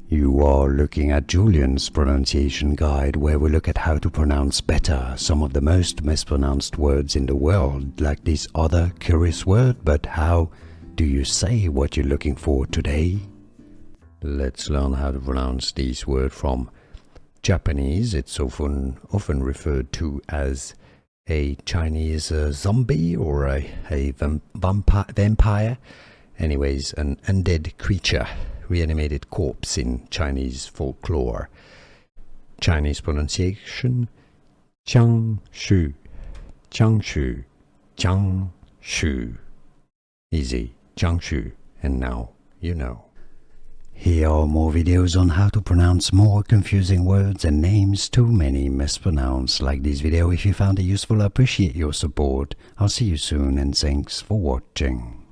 You are looking at Julian's pronunciation guide, where we look at how to pronounce better some of the most mispronounced words in the world, like this other curious word. But how do you say what you're looking for today? Let's learn how to pronounce this word from Japanese. It's often referred to as a Chinese zombie or a vampire. Anyways, an undead creature, reanimated corpse in Chinese folklore. Chinese pronunciation: Jianshi, Jianshi, Jianshi. Easy, Jianshi, and now you know. Here are more videos on how to pronounce more confusing words and names too many mispronounced. Like this video if you found it useful. I appreciate your support. I'll see you soon and thanks for watching.